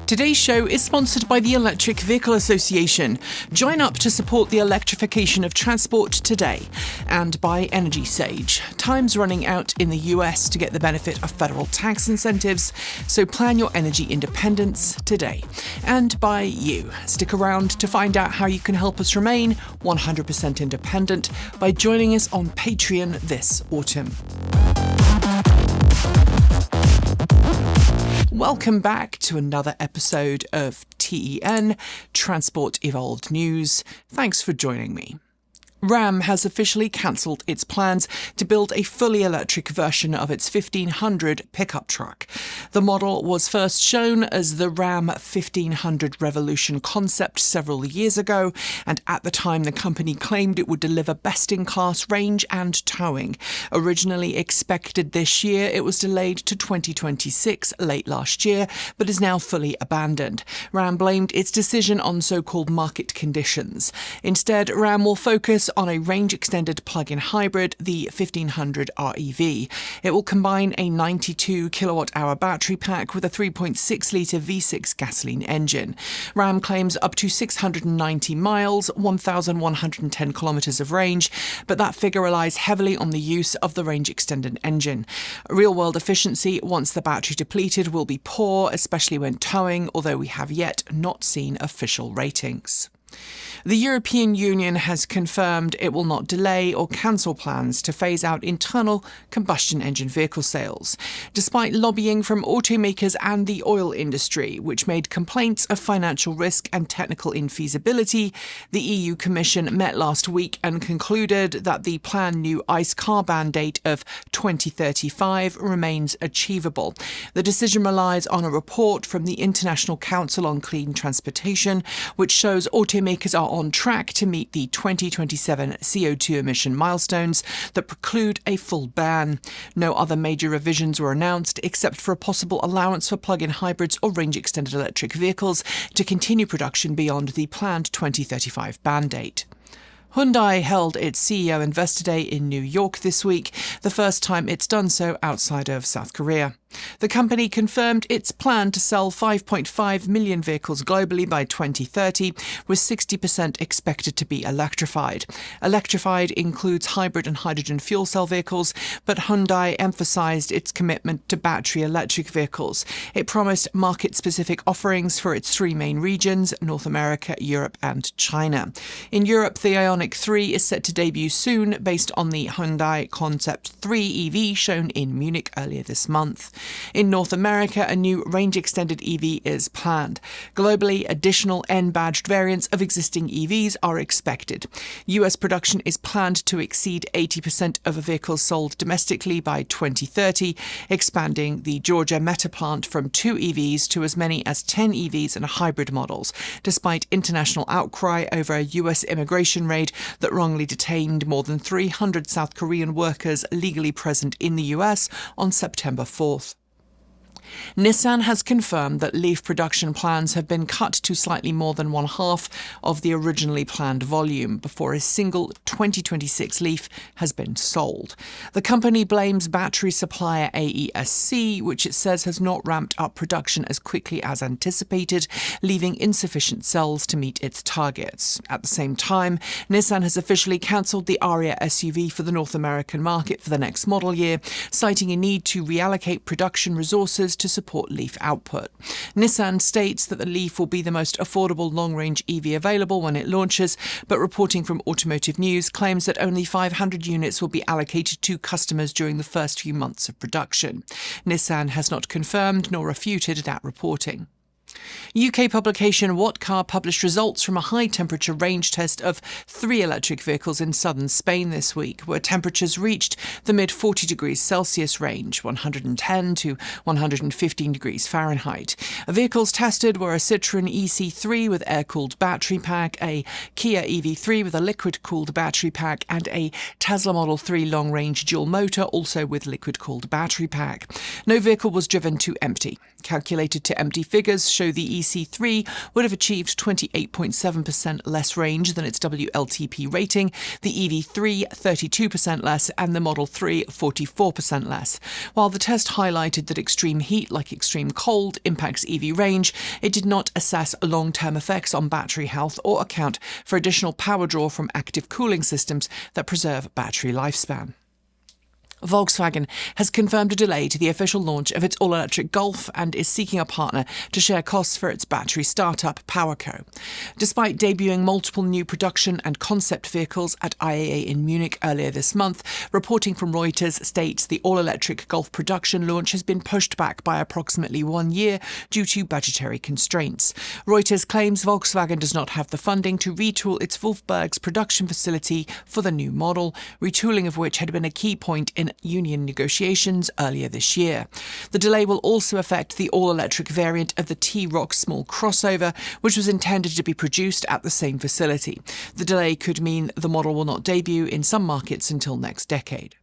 Today's show is sponsored by the Electric Vehicle Association. Join up to support the electrification of transport today. And by Energy Sage. Time's running out in the US to get the benefit of federal tax incentives, so plan your energy independence today. And by you. Stick around to find out how you can help us remain 100% independent by joining us on Patreon this autumn. Welcome back to another episode of TEN, Transport Evolved News. Thanks for joining me. Ram has officially cancelled its plans to build a fully electric version of its 1500 pickup truck. The model was first shown as the Ram 1500 Revolution concept several years ago, and at the time the company claimed it would deliver best-in-class range and towing. Originally expected this year, it was delayed to 2026 late last year, but is now fully abandoned. Ram blamed its decision on so-called market conditions. Instead, Ram will focus on a range-extended plug-in hybrid, the 1500 REV. It will combine a 92 kilowatt-hour battery pack with a 3.6-litre V6 gasoline engine. Ram claims up to 690 miles, 1,110 kilometres of range, but that figure relies heavily on the use of the range-extended engine. Real-world efficiency, once the battery depleted, will be poor, especially when towing, although we have yet not seen official ratings. The European Union has confirmed it will not delay or cancel plans to phase out internal combustion engine vehicle sales, despite lobbying from automakers and the oil industry, which made complaints of financial risk and technical infeasibility. The EU Commission met last week and concluded that the planned new ICE car ban date of 2035 remains achievable. The decision relies on a report from the International Council on Clean Transportation, which shows automakers are on track to meet the 2027 CO2 emission milestones that preclude a full ban. No other major revisions were announced, except for a possible allowance for plug-in hybrids or range-extended electric vehicles to continue production beyond the planned 2035 ban date. Hyundai held its CEO Investor Day in New York this week, the first time it's done so outside of South Korea. The company confirmed its plan to sell 5.5 million vehicles globally by 2030, with 60% expected to be electrified. Electrified includes hybrid and hydrogen fuel cell vehicles, but Hyundai emphasized its commitment to battery electric vehicles. It promised market-specific offerings for its three main regions, North America, Europe and China. In Europe, the IONIQ 3 is set to debut soon, based on the Hyundai Concept 3 EV shown in Munich earlier this month. In North America, a new range-extended EV is planned. Globally, additional N-badged variants of existing EVs are expected. US production is planned to exceed 80% of vehicles sold domestically by 2030, expanding the Georgia Meta plant from 2 EVs to as many as 10 EVs and hybrid models, despite international outcry over a US immigration raid that wrongly detained more than 300 South Korean workers legally present in the US on September 4th. Nissan has confirmed that Leaf production plans have been cut to slightly more than one half of the originally planned volume before a single 2026 Leaf has been sold. The company blames battery supplier AESC, which it says has not ramped up production as quickly as anticipated, leaving insufficient cells to meet its targets. At the same time, Nissan has officially cancelled the Ariya SUV for the North American market for the next model year, citing a need to reallocate production resources to support Leaf output. Nissan states that the Leaf will be the most affordable long-range EV available when it launches, but reporting from Automotive News claims that only 500 units will be allocated to customers during the first few months of production. Nissan has not confirmed nor refuted that reporting. UK publication What Car published results from a high-temperature range test of 3 electric vehicles in southern Spain this week, where temperatures reached the mid-40 degrees Celsius range, 110 to 115 degrees Fahrenheit. Vehicles tested were a Citroën EC3 with air-cooled battery pack, a Kia EV3 with a liquid-cooled battery pack, and a Tesla Model 3 long-range dual motor, also with liquid-cooled battery pack. No vehicle was driven to empty. Calculated to empty figures show the EC3 would have achieved 28.7% less range than its WLTP rating, the EV3 32% less, and the Model 3 44% less. While the test highlighted that extreme heat, like extreme cold, impacts EV range, it did not assess long-term effects on battery health or account for additional power draw from active cooling systems that preserve battery lifespan. Volkswagen has confirmed a delay to the official launch of its all-electric Golf and is seeking a partner to share costs for its battery startup, PowerCo. Despite debuting multiple new production and concept vehicles at IAA in Munich earlier this month, reporting from Reuters states the all-electric Golf production launch has been pushed back by approximately 1 year due to budgetary constraints. Reuters claims Volkswagen does not have the funding to retool its Wolfsburg's production facility for the new model, retooling of which had been a key point in union negotiations earlier this year. The delay will also affect the all-electric variant of the T-Roc small crossover, which was intended to be produced at the same facility. The delay could mean the model will not debut in some markets until next decade.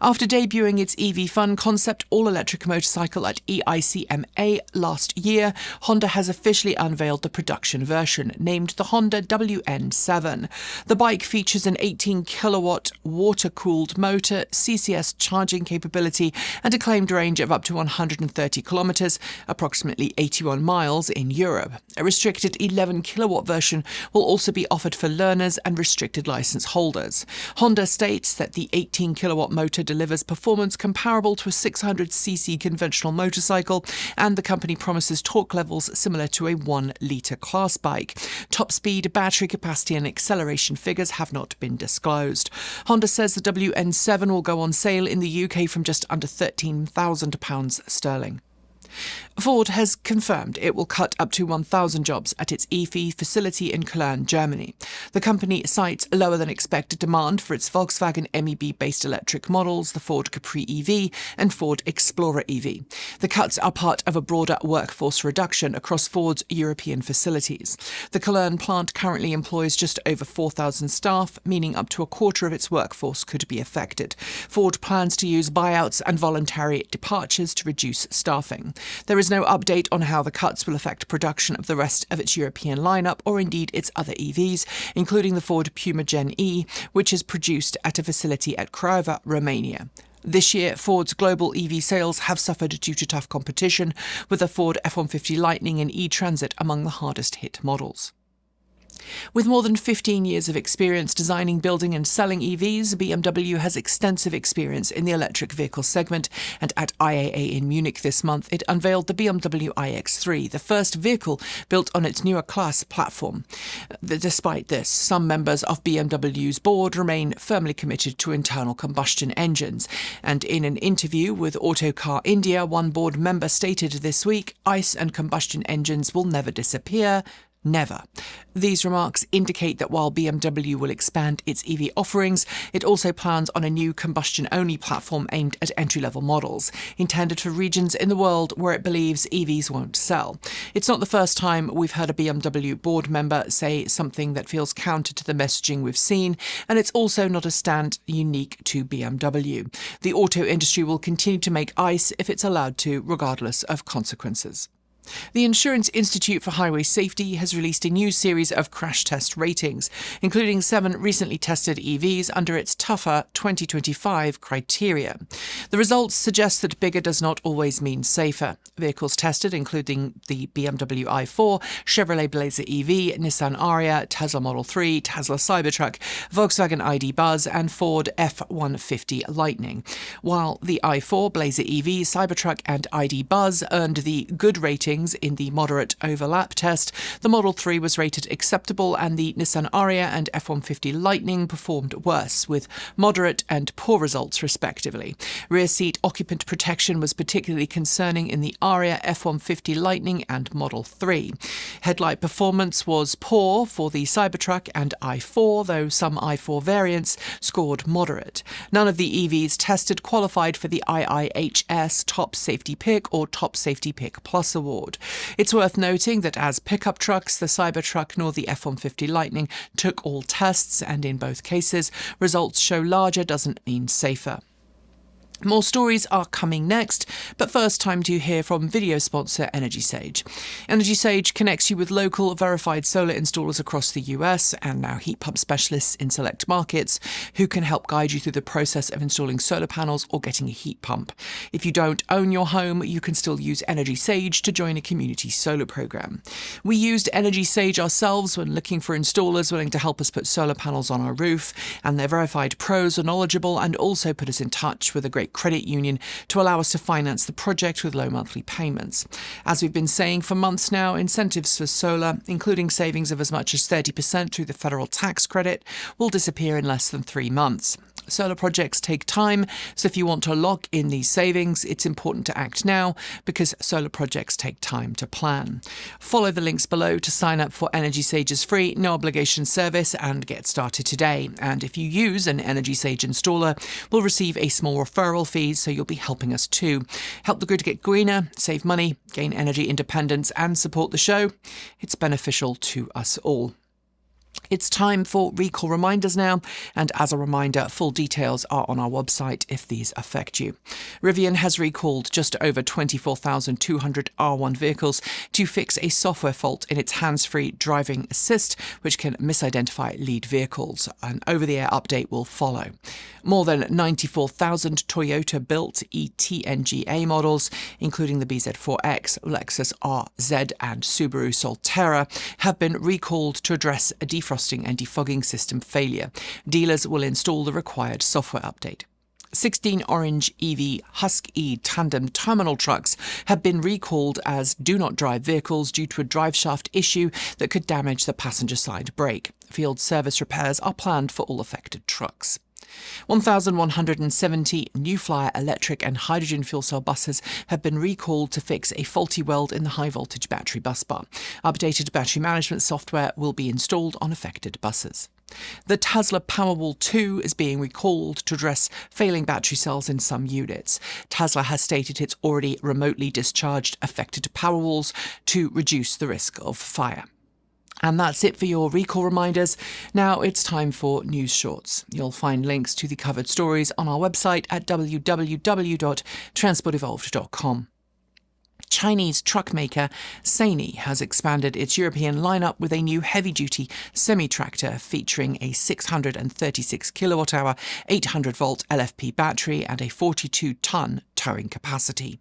After debuting its EV Fun concept all-electric motorcycle at EICMA last year, Honda has officially unveiled the production version, named the Honda WN7. The bike features an 18-kilowatt water-cooled motor, CCS charging capability, and a claimed range of up to 130 kilometres, approximately 81 miles in Europe. A restricted 11-kilowatt version will also be offered for learners and restricted licence holders. Honda states that the 18-kilowatt motor delivers performance comparable to a 600cc conventional motorcycle, and the company promises torque levels similar to a 1-litre class bike. Top speed, battery capacity and acceleration figures have not been disclosed. Honda says the WN7 will go on sale in the UK from just under £13,000 sterling. Ford has confirmed it will cut up to 1,000 jobs at its EV facility in Cologne, Germany. The company cites lower than expected demand for its Volkswagen MEB-based electric models, the Ford Capri EV and Ford Explorer EV. The cuts are part of a broader workforce reduction across Ford's European facilities. The Cologne plant currently employs just over 4,000 staff, meaning up to a quarter of its workforce could be affected. Ford plans to use buyouts and voluntary departures to reduce staffing. There is no update on how the cuts will affect production of the rest of its European lineup or indeed its other EVs, including the Ford Puma Gen E, which is produced at a facility at Craiova, Romania. This year, Ford's global EV sales have suffered due to tough competition, with the Ford F-150 Lightning and E-Transit among the hardest-hit models. With more than 15 years of experience designing, building and selling EVs, BMW has extensive experience in the electric vehicle segment, and at IAA in Munich this month it unveiled the BMW iX3, the first vehicle built on its newer class platform. Despite this, some members of BMW's board remain firmly committed to internal combustion engines, and in an interview with Autocar India, one board member stated this week, ICE and combustion engines will never disappear. Never. These remarks indicate that while BMW will expand its EV offerings, it also plans on a new combustion-only platform aimed at entry-level models, intended for regions in the world where it believes EVs won't sell. It's not the first time we've heard a BMW board member say something that feels counter to the messaging we've seen, and it's also not a stand unique to BMW. The auto industry will continue to make ICE if it's allowed to, regardless of consequences. The Insurance Institute for Highway Safety has released a new series of crash test ratings, including 7 recently tested EVs under its tougher 2025 criteria. The results suggest that bigger does not always mean safer. Vehicles tested, including the BMW i4, Chevrolet Blazer EV, Nissan Ariya, Tesla Model 3, Tesla Cybertruck, Volkswagen ID Buzz and Ford F-150 Lightning. While the i4, Blazer EV, Cybertruck and ID Buzz earned the good rating in the moderate overlap test, the Model 3 was rated acceptable and the Nissan Ariya and F-150 Lightning performed worse, with moderate and poor results respectively. Rear seat occupant protection was particularly concerning in the Ariya, F-150 Lightning and Model 3. Headlight performance was poor for the Cybertruck and i4, though some i4 variants scored moderate. None of the EVs tested qualified for the IIHS Top Safety Pick or Top Safety Pick Plus award. It's worth noting that as pickup trucks, the Cybertruck nor the F-150 Lightning took all tests, and in both cases, results show larger doesn't mean safer. More stories are coming next, but first time to hear from video sponsor Energy Sage. Energy Sage connects you with local verified solar installers across the US and now heat pump specialists in select markets who can help guide you through the process of installing solar panels or getting a heat pump. If you don't own your home, you can still use Energy Sage to join a community solar program. We used Energy Sage ourselves when looking for installers willing to help us put solar panels on our roof, and their verified pros are knowledgeable and also put us in touch with a great credit union to allow us to finance the project with low monthly payments. As we've been saying for months now, incentives for solar, including savings of as much as 30% through the federal tax credit, will disappear in less than 3 months. Solar projects take time, so if you want to lock in these savings, it's important to act now because solar projects take time to plan. Follow the links below to sign up for Energy Sage's free, no obligation service and get started today. And if you use an Energy Sage installer, we'll receive a small referral fee, so you'll be helping us too. Help the grid get greener, save money, gain energy independence and support the show. It's beneficial to us all. It's time for recall reminders now, and as a reminder, full details are on our website if these affect you. Rivian has recalled just over 24,200 R1 vehicles to fix a software fault in its hands-free driving assist, which can misidentify lead vehicles. An over-the-air update will follow. More than 94,000 Toyota-built eTNGA models, including the BZ4X, Lexus RZ and Subaru Solterra, have been recalled to address a defrosting and defogging system failure. Dealers will install the required software update. 16 orange EV Husk-E tandem terminal trucks have been recalled as do-not-drive vehicles due to a driveshaft issue that could damage the passenger side brake. Field service repairs are planned for all affected trucks. 1,170 New Flyer electric and hydrogen fuel cell buses have been recalled to fix a faulty weld in the high-voltage battery bus bar. Updated battery management software will be installed on affected buses. The Tesla Powerwall 2 is being recalled to address failing battery cells in some units. Tesla has stated it's already remotely discharged affected Powerwalls to reduce the risk of fire. And that's it for your recall reminders. Now it's time for news shorts. You'll find links to the covered stories on our website at www.transportevolved.com. Chinese truck maker Sany has expanded its European lineup with a new heavy-duty semi-tractor featuring a 636 kWh, 800-volt LFP battery and a 42-ton towing capacity.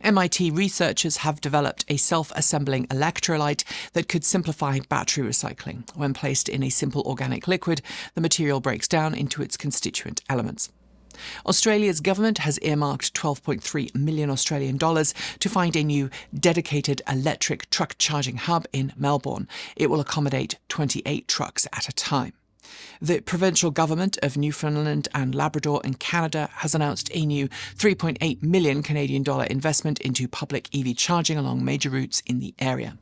MIT researchers have developed a self-assembling electrolyte that could simplify battery recycling. When placed in a simple organic liquid, the material breaks down into its constituent elements. Australia's government has earmarked $12.3 million Australian dollars to find a new dedicated electric truck charging hub in Melbourne. It will accommodate 28 trucks at a time. The provincial government of Newfoundland and Labrador in Canada has announced a new $3.8 million Canadian dollar investment into public EV charging along major routes in the area.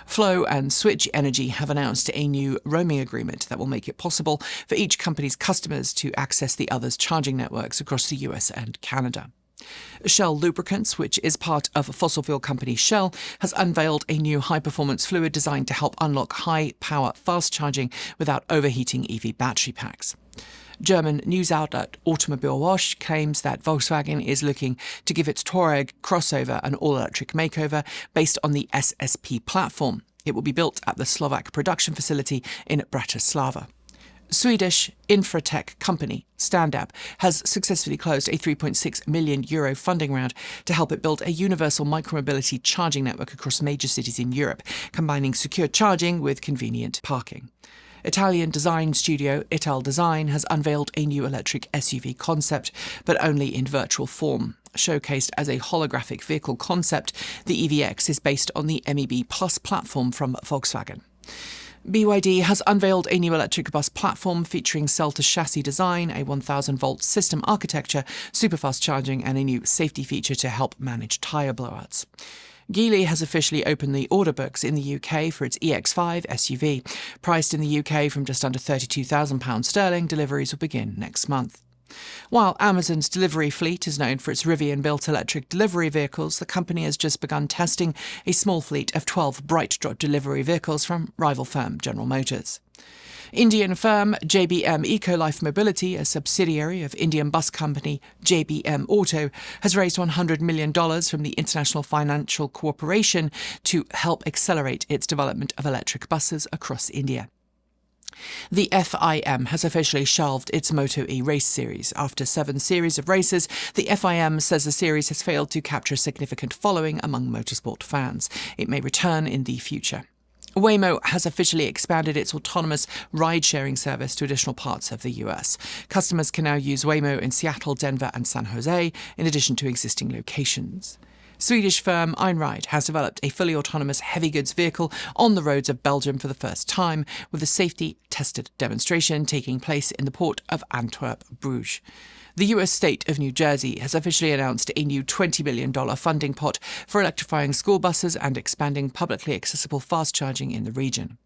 Flo and Switch Energy have announced a new roaming agreement that will make it possible for each company's customers to access the other's charging networks across the US and Canada. Shell Lubricants, which is part of fossil fuel company Shell, has unveiled a new high-performance fluid designed to help unlock high-power fast charging without overheating EV battery packs. German news outlet Automobile Wash claims that Volkswagen is looking to give its Touareg crossover an all-electric makeover based on the SSP platform. It will be built at the Slovak production facility in Bratislava. Swedish infratech company Standab has successfully closed a €3.6 million funding round to help it build a universal micromobility charging network across major cities in Europe, combining secure charging with convenient parking. Italian design studio Ital Design has unveiled a new electric SUV concept, but only in virtual form. Showcased as a holographic vehicle concept, the EVX is based on the MEB Plus platform from Volkswagen. BYD has unveiled a new electric bus platform featuring cell-to-chassis design, a 1,000-volt system architecture, super-fast charging and a new safety feature to help manage tyre blowouts. Geely has officially opened the order books in the UK for its EX5 SUV. Priced in the UK from just under £32,000 sterling, deliveries will begin next month. While Amazon's delivery fleet is known for its Rivian-built electric delivery vehicles, the company has just begun testing a small fleet of 12 BrightDrop delivery vehicles from rival firm General Motors. Indian firm JBM Ecolife Mobility, a subsidiary of Indian bus company JBM Auto, has raised $100 million from the International Financial Cooperation to help accelerate its development of electric buses across India. The FIM has officially shelved its Moto E race series. After 7 series of races, the FIM says the series has failed to capture a significant following among motorsport fans. It may return in the future. Waymo has officially expanded its autonomous ride-sharing service to additional parts of the US. Customers can now use Waymo in Seattle, Denver and San Jose, in addition to existing locations. Swedish firm Einride has developed a fully autonomous heavy goods vehicle on the roads of Belgium for the first time, with a safety-tested demonstration taking place in the port of Antwerp-Bruges. The US state of New Jersey has officially announced a new $20 million funding pot for electrifying school buses and expanding publicly accessible fast charging in the region.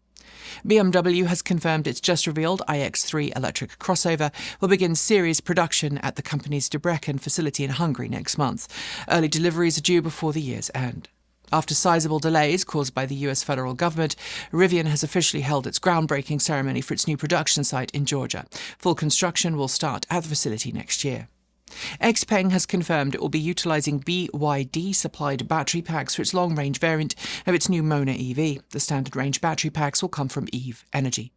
BMW has confirmed its just-revealed iX3 electric crossover will begin series production at the company's Debrecen facility in Hungary next month. Early deliveries are due before the year's end. After sizable delays caused by the US federal government, Rivian has officially held its groundbreaking ceremony for its new production site in Georgia. Full construction will start at the facility next year. XPeng has confirmed it will be utilising BYD-supplied battery packs for its long-range variant of its new Mona EV. The standard-range battery packs will come from EV Energy.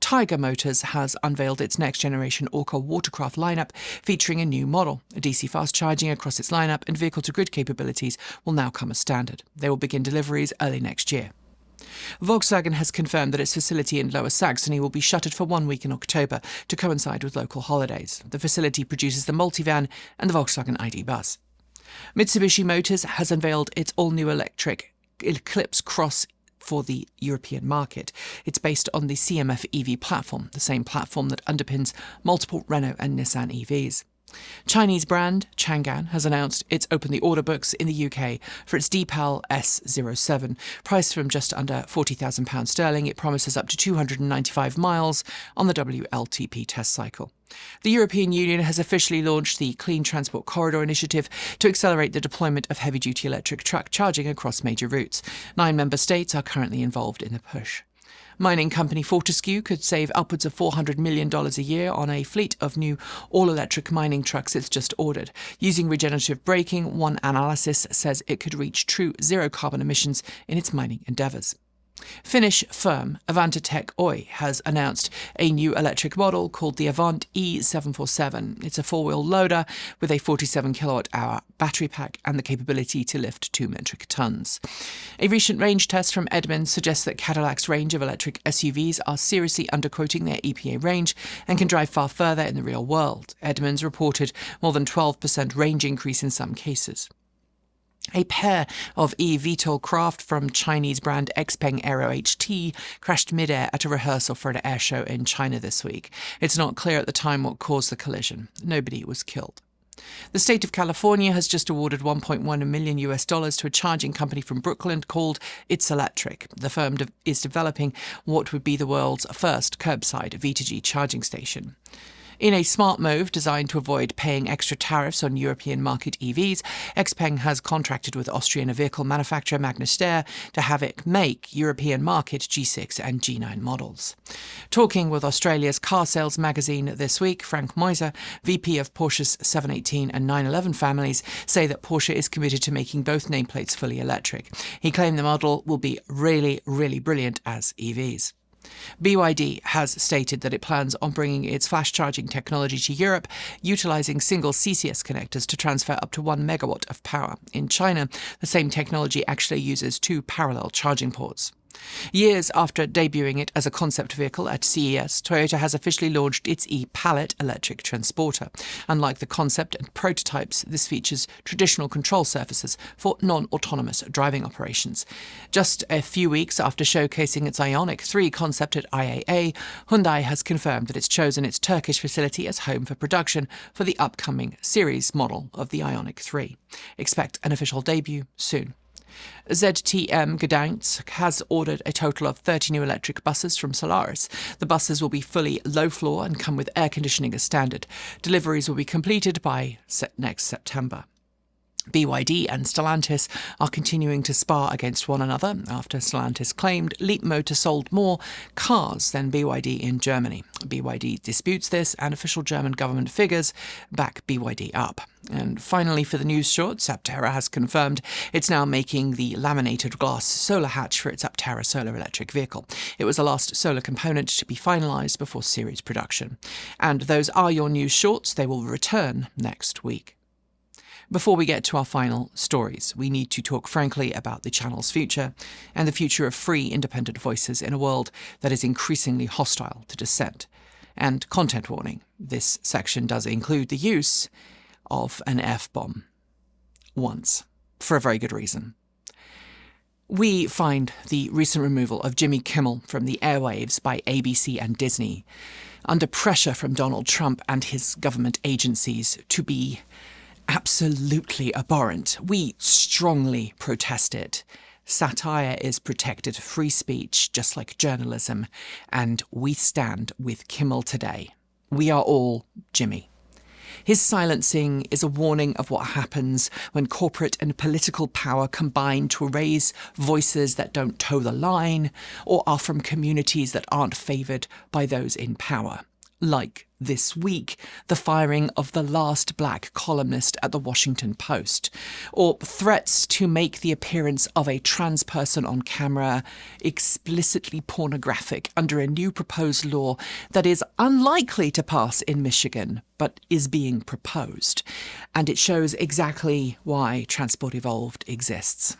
Taiga Motors has unveiled its next-generation Orca watercraft lineup, featuring a new model. DC fast charging across its lineup and vehicle-to-grid capabilities will now come as standard. They will begin deliveries early next year. Volkswagen has confirmed that its facility in Lower Saxony will be shuttered for 1 week in October to coincide with local holidays. The facility produces the Multivan and the Volkswagen ID bus. Mitsubishi Motors has unveiled its all-new electric Eclipse Cross for the European market. It's based on the CMF EV platform, the same platform that underpins multiple Renault and Nissan EVs. Chinese brand Changan has announced it's opened the order books in the UK for its Deepal S07. Priced from just under £40,000 sterling, it promises up to 295 miles on the WLTP test cycle. The European Union has officially launched the Clean Transport Corridor initiative to accelerate the deployment of heavy-duty electric truck charging across major routes. 9 member states are currently involved in the push. Mining company Fortescue could save upwards of $400 million a year on a fleet of new all-electric mining trucks it's just ordered. Using regenerative braking, one analysis says it could reach true zero-carbon emissions in its mining endeavours. Finnish firm Avant has announced a new electric model called the Avant E747. It's a 4-wheel loader with a 47 kilowatt-hour battery pack and the capability to lift 2 metric tons. A recent range test from Edmunds suggests that Cadillac's range of electric SUVs are seriously underquoting their EPA range and can drive far further in the real world. Edmunds reported more than 12% range increase in some cases. A pair of eVTOL craft from Chinese brand XPeng Aero HT crashed mid-air at a rehearsal for an air show in China this week. It's not clear at the time what caused the collision. Nobody was killed. The state of California has just awarded $1.1 million to a charging company from Brooklyn called It's Electric. The firm is developing what would be the world's first curbside V2G charging station. In a smart move designed to avoid paying extra tariffs on European market EVs, XPeng has contracted with Austrian vehicle manufacturer Magna to have it make European market G6 and G9 models. Talking with Australia's car sales magazine this week, Frank Moiser, VP of Porsche's 718 and 911 families, say that Porsche is committed to making both nameplates fully electric. He claimed the model will be really, really brilliant as EVs. BYD has stated that it plans on bringing its flash charging technology to Europe, utilising single CCS connectors to transfer up to 1 megawatt of power. In China, the same technology actually uses 2 parallel charging ports. Years after debuting it as a concept vehicle at CES, Toyota has officially launched its e-Palette electric transporter. Unlike the concept and prototypes, this features traditional control surfaces for non-autonomous driving operations. Just a few weeks after showcasing its IONIQ 3 concept at IAA, Hyundai has confirmed that it's chosen its Turkish facility as home for production for the upcoming series model of the IONIQ 3. Expect an official debut soon. ZTM Gdańsk has ordered a total of 30 new electric buses from Solaris. The buses will be fully low-floor and come with air conditioning as standard. Deliveries will be completed by next September. BYD and Stellantis are continuing to spar against one another after Stellantis claimed Leapmotor sold more cars than BYD in Germany. BYD disputes this, and official German government figures back BYD up. And finally, for the news shorts, Aptera has confirmed it's now making the laminated glass solar hatch for its Aptera solar electric vehicle. It was the last solar component to be finalised before series production. And those are your news shorts. They will return next week. Before we get to our final stories, we need to talk frankly about the channel's future and the future of free, independent voices in a world that is increasingly hostile to dissent. And content warning, this section does include the use of an F-bomb. Once. For a very good reason. We find the recent removal of Jimmy Kimmel from the airwaves by ABC and Disney, under pressure from Donald Trump and his government agencies, to be absolutely abhorrent. We strongly protest it. Satire is protected free speech, just like journalism, and we stand with Kimmel today. We are all Jimmy. His silencing is a warning of what happens when corporate and political power combine to raise voices that don't toe the line or are from communities that aren't favoured by those in power. Like this week, the firing of the last black columnist at the Washington Post, or threats to make the appearance of a trans person on camera explicitly pornographic under a new proposed law that is unlikely to pass in Michigan, but is being proposed. And it shows exactly why Transport Evolved exists.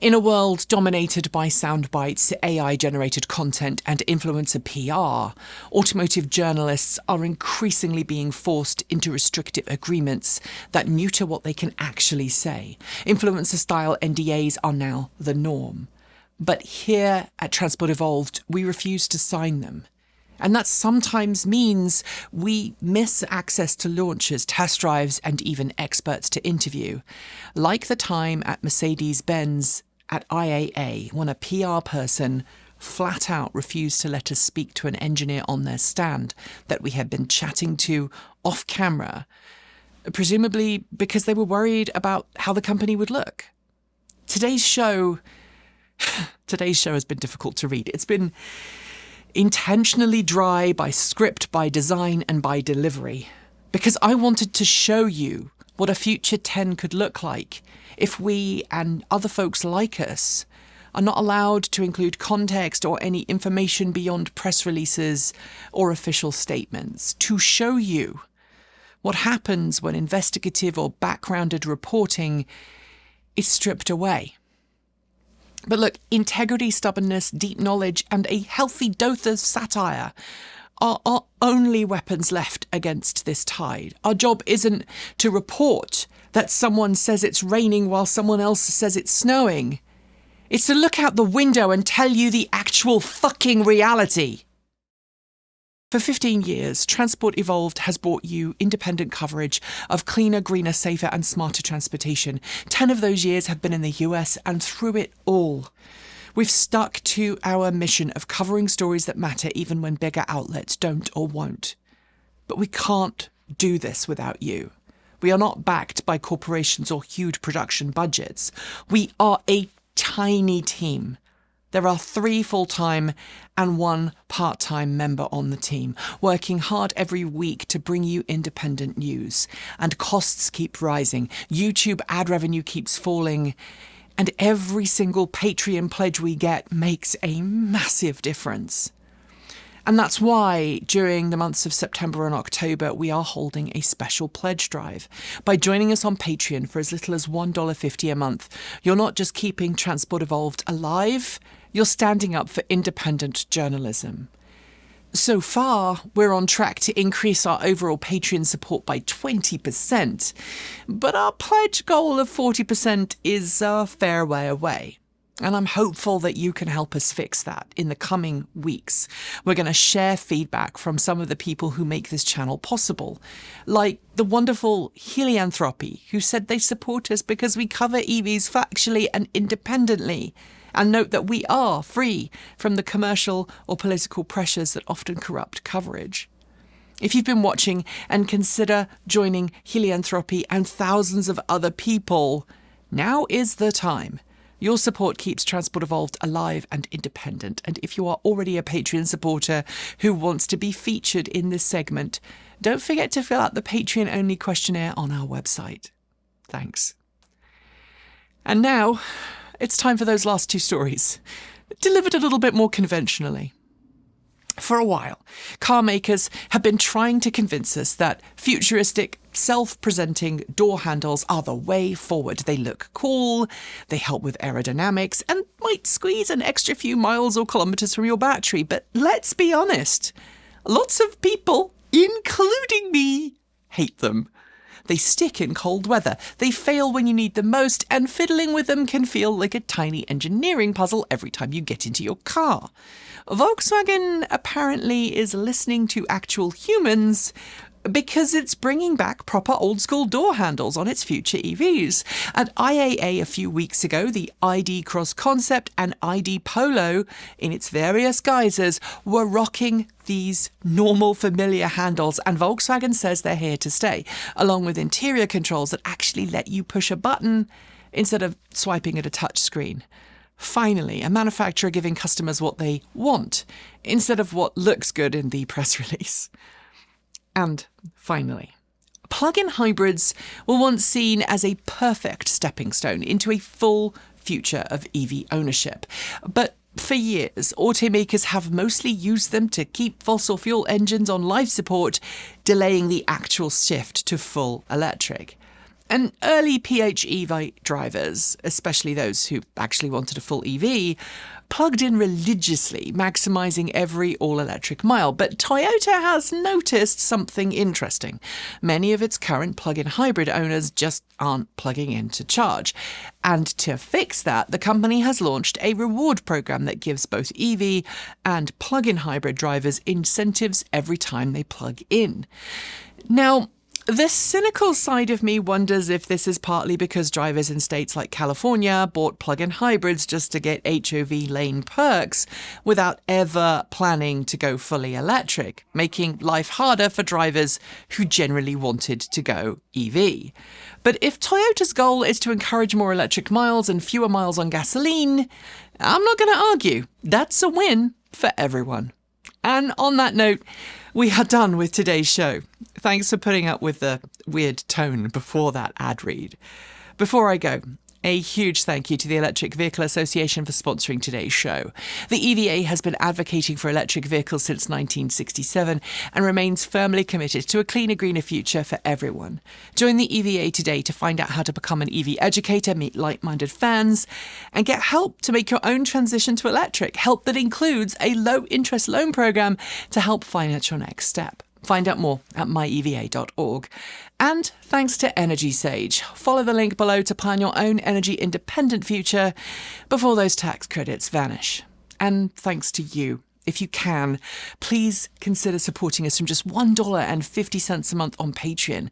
In a world dominated by sound bites, AI-generated content and influencer PR, automotive journalists are increasingly being forced into restrictive agreements that neuter what they can actually say. Influencer-style NDAs are now the norm. But here at Transport Evolved, we refuse to sign them. And that sometimes means we miss access to launches, test drives, and even experts to interview. Like the time at Mercedes-Benz at IAA, when a PR person flat out refused to let us speak to an engineer on their stand that we had been chatting to off camera, presumably because they were worried about how the company would look. Today's show has been difficult to read. It's been intentionally dry by script, by design, and by delivery, because I wanted to show you what a future 10 could look like if we and other folks like us are not allowed to include context or any information beyond press releases or official statements, to show you what happens when investigative or backgrounded reporting is stripped away. But look, integrity, stubbornness, deep knowledge, and a healthy dose of satire are our only weapons left against this tide. Our job isn't to report that someone says it's raining while someone else says it's snowing. It's to look out the window and tell you the actual fucking reality. For 15 years, Transport Evolved has brought you independent coverage of cleaner, greener, safer and smarter transportation. 10 of those years have been in the US, and through it all, we've stuck to our mission of covering stories that matter even when bigger outlets don't or won't. But we can't do this without you. We are not backed by corporations or huge production budgets. We are a tiny team. There are 3 full-time and 1 part-time member on the team, working hard every week to bring you independent news. And costs keep rising, YouTube ad revenue keeps falling, and every single Patreon pledge we get makes a massive difference. And that's why, during the months of September and October, we are holding a special pledge drive. By joining us on Patreon for as little as $1.50 a month, you're not just keeping Transport Evolved alive, you're standing up for independent journalism. So far, we're on track to increase our overall Patreon support by 20%, but our pledge goal of 40% is a fair way away. And I'm hopeful that you can help us fix that in the coming weeks. We're going to share feedback from some of the people who make this channel possible, like the wonderful Helianthropy, who said they support us because we cover EVs factually and independently. And note that we are free from the commercial or political pressures that often corrupt coverage. If you've been watching and consider joining Helianthropy and thousands of other people, now is the time. Your support keeps Transport Evolved alive and independent. And if you are already a Patreon supporter who wants to be featured in this segment, don't forget to fill out the Patreon-only questionnaire on our website. Thanks. And now, it's time for those last two stories, delivered a little bit more conventionally. For a while, car makers have been trying to convince us that futuristic, self-presenting door handles are the way forward. They look cool, they help with aerodynamics, and might squeeze an extra few miles or kilometres from your battery. But let's be honest, lots of people, including me, hate them. They stick in cold weather, they fail when you need them most, and fiddling with them can feel like a tiny engineering puzzle every time you get into your car. Volkswagen apparently is listening to actual humans because it's bringing back proper old-school door handles on its future EVs. At IAA a few weeks ago, the ID Cross Concept and ID Polo, in its various guises, were rocking these normal, familiar handles, and Volkswagen says they're here to stay, along with interior controls that actually let you push a button instead of swiping at a touch screen. Finally, a manufacturer giving customers what they want, instead of what looks good in the press release. And finally, plug-in hybrids were once seen as a perfect stepping stone into a full future of EV ownership. But for years, automakers have mostly used them to keep fossil fuel engines on life support, delaying the actual shift to full electric. And early PHEV drivers, especially those who actually wanted a full EV, plugged in religiously, maximising every all-electric mile. But Toyota has noticed something interesting. Many of its current plug-in hybrid owners just aren't plugging in to charge. And to fix that, the company has launched a reward program that gives both EV and plug-in hybrid drivers incentives every time they plug in. Now, the cynical side of me wonders if this is partly because drivers in states like California bought plug-in hybrids just to get HOV lane perks without ever planning to go fully electric, making life harder for drivers who generally wanted to go EV. But if Toyota's goal is to encourage more electric miles and fewer miles on gasoline, I'm not going to argue. That's a win for everyone. And on that note, we are done with today's show. Thanks for putting up with the weird tone before that ad read. Before I go, a huge thank you to the Electric Vehicle Association for sponsoring today's show. The EVA has been advocating for electric vehicles since 1967 and remains firmly committed to a cleaner, greener future for everyone. Join the EVA today to find out how to become an EV educator, meet like-minded fans, and get help to make your own transition to electric. Help that includes a low-interest loan program to help finance your next step. Find out more at myeva.org. And thanks to Energy Sage. Follow the link below to plan your own energy-independent future before those tax credits vanish. And thanks to you. If you can, please consider supporting us from just $1.50 a month on Patreon.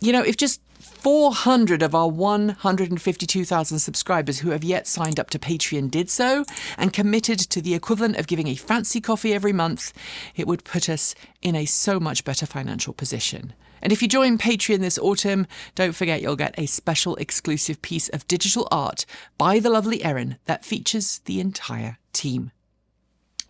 You know, if just 400 of our 152,000 subscribers who have yet signed up to Patreon did so and committed to the equivalent of giving a fancy coffee every month, it would put us in a so much better financial position. And if you join Patreon this autumn, don't forget you'll get a special exclusive piece of digital art by the lovely Erin that features the entire team.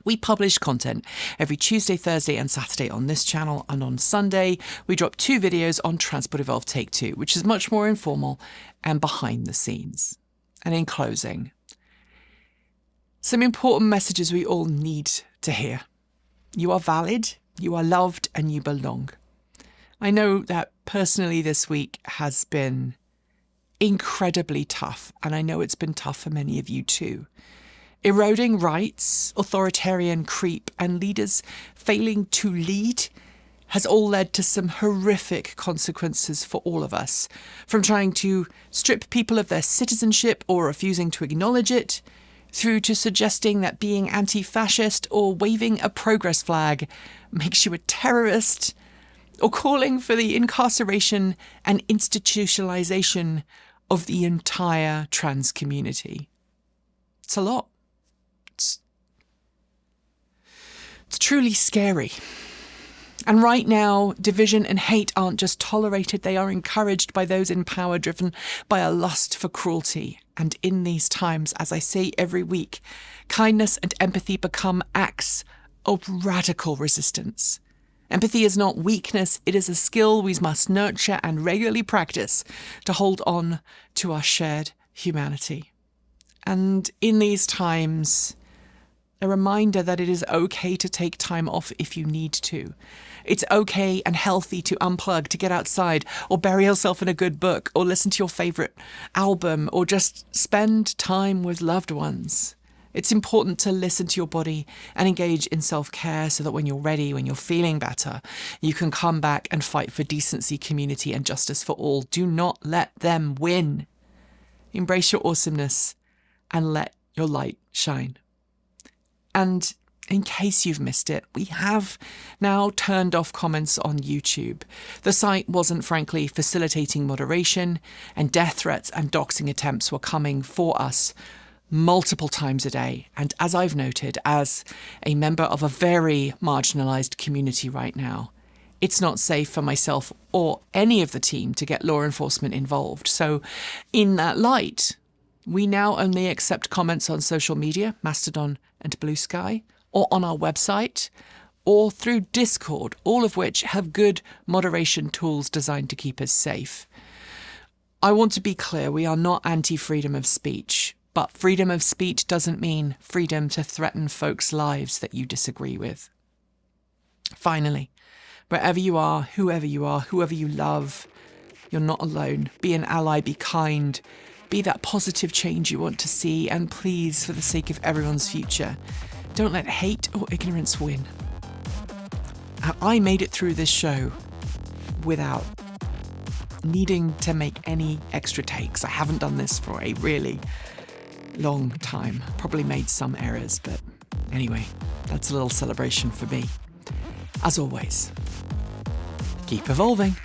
We publish content every Tuesday, Thursday and Saturday on this channel, and on Sunday we drop 2 videos on Transport Evolved Take 2, which is much more informal and behind the scenes. And in closing, some important messages we all need to hear. You are valid, you are loved, and you belong. I know that personally this week has been incredibly tough, and I know it's been tough for many of you too. Eroding rights, authoritarian creep, and leaders failing to lead has all led to some horrific consequences for all of us, from trying to strip people of their citizenship or refusing to acknowledge it, through to suggesting that being anti-fascist or waving a progress flag makes you a terrorist, or calling for the incarceration and institutionalization of the entire trans community. It's a lot. It's truly scary. And right now, division and hate aren't just tolerated, they are encouraged by those in power, driven by a lust for cruelty. And in these times, as I say every week, kindness and empathy become acts of radical resistance. Empathy is not weakness, it is a skill we must nurture and regularly practice to hold on to our shared humanity. And in these times, a reminder that it is okay to take time off if you need to. It's okay and healthy to unplug, to get outside, or bury yourself in a good book, or listen to your favourite album, or just spend time with loved ones. It's important to listen to your body and engage in self-care so that when you're ready, when you're feeling better, you can come back and fight for decency, community, and justice for all. Do not let them win. Embrace your awesomeness and let your light shine. And in case you've missed it, we have now turned off comments on YouTube. The site wasn't, frankly, facilitating moderation, and death threats and doxing attempts were coming for us multiple times a day. And as I've noted, as a member of a very marginalised community right now, it's not safe for myself or any of the team to get law enforcement involved. So in that light, we now only accept comments on social media, Mastodon and Blue Sky, or on our website, or through Discord, all of which have good moderation tools designed to keep us safe. I want to be clear, we are not anti-freedom of speech, but freedom of speech doesn't mean freedom to threaten folks' lives that you disagree with. Finally, wherever you are, whoever you love, you're not alone. Be an ally, be kind, be that positive change you want to see, and please, for the sake of everyone's future, don't let hate or ignorance win. I made it through this show without needing to make any extra takes. I haven't done this for a really long time. Probably made some errors, but anyway, that's a little celebration for me. As always, keep evolving.